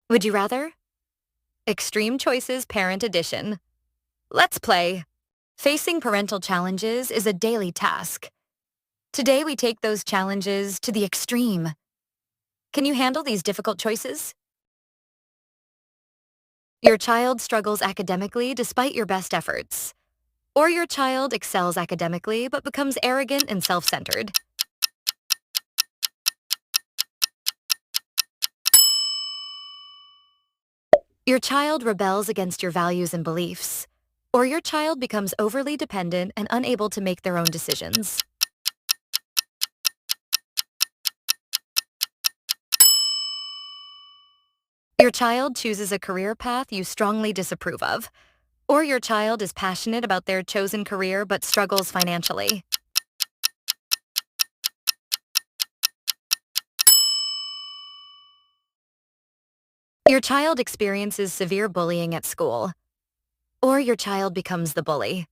Would you rather? Extreme Choices Parent Edition. Let's play. Facing parental challenges is a daily task. Today we take those challenges to the extreme. Can you handle these difficult choices? Your child struggles academically despite your best efforts. Or your child excels academically but becomes arrogant and self-centered. Your child rebels against your values and beliefs. Or your child becomes overly dependent and unable to make their own decisions. Your child chooses a career path you strongly disapprove of. Or your child is passionate about their chosen career but struggles financially. Your child experiences severe bullying at school. Or your child becomes the bully.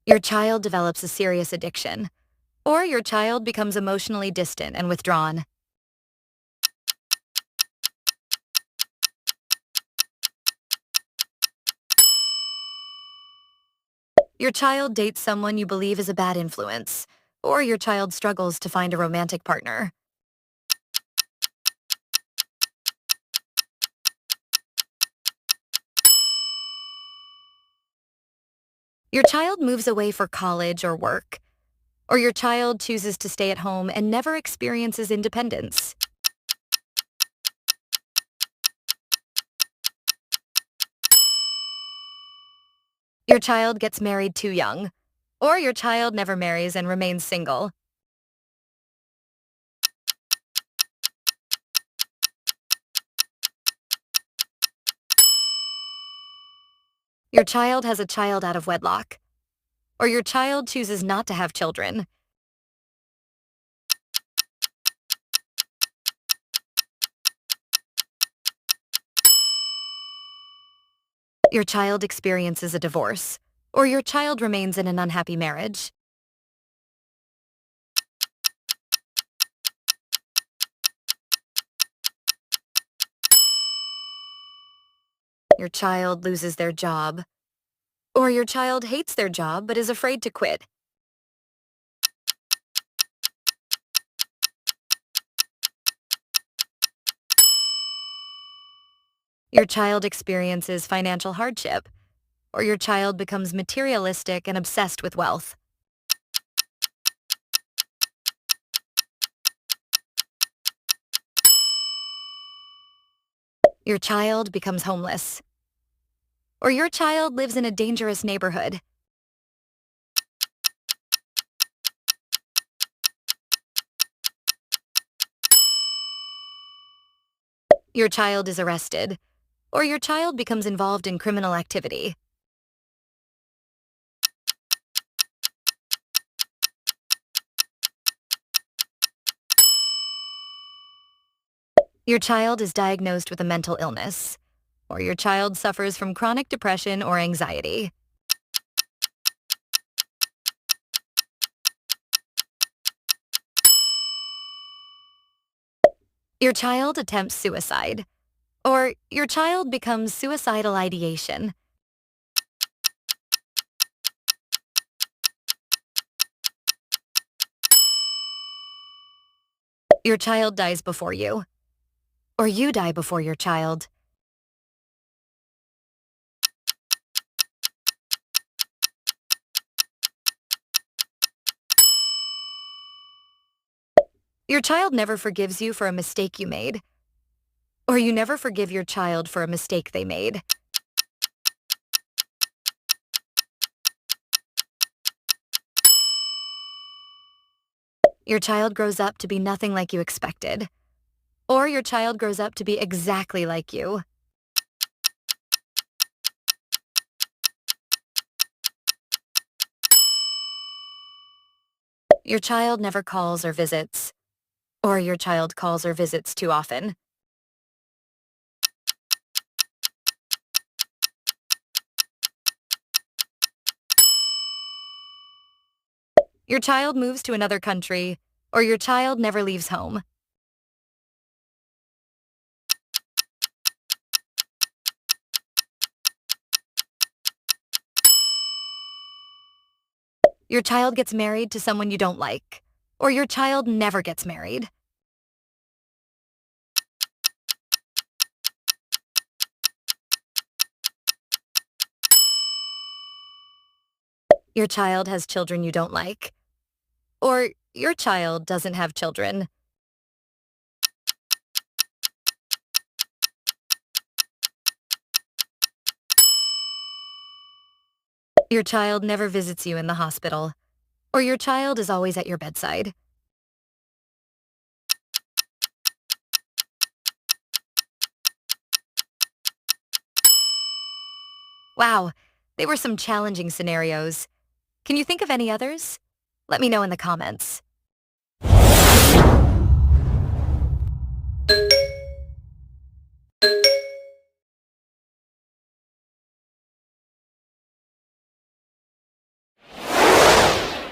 Your child develops a serious addiction. Or your child becomes emotionally distant and withdrawn. Your child dates someone you believe is a bad influence. Or your child struggles to find a romantic partner. Your child moves away for college or work. Or your child chooses to stay at home and never experiences independence. Your child gets married too young. Or your child never marries and remains single. Your child has a child out of wedlock. Or your child chooses not to have children. Your child experiences a divorce. Or your child remains in an unhappy marriage. Your child loses their job. Or your child hates their job but is afraid to quit. Your child experiences financial hardship. Or your child becomes materialistic and obsessed with wealth. Your child becomes homeless. Or your child lives in a dangerous neighborhood. Your child is arrested. Or your child becomes involved in criminal activity. Your child is diagnosed with a mental illness. Or your child suffers from chronic depression or anxiety. Your child attempts suicide. Or your child becomes suicidal ideation. Your child dies before you. Or you die before your child. Your child never forgives you for a mistake you made. Or you never forgive your child for a mistake they made. Your child grows up to be nothing like you expected. Or your child grows up to be exactly like you. Your child never calls or visits. Or your child calls or visits too often. your child moves to another country, or your child never leaves home. Your child gets married to someone you don't like, or your child never gets married. Your child has children you don't like, or your child doesn't have children. Your child never visits you in the hospital, or your child is always at your bedside. Wow, they were some challenging scenarios. Can you think of any others? Let me know in the comments.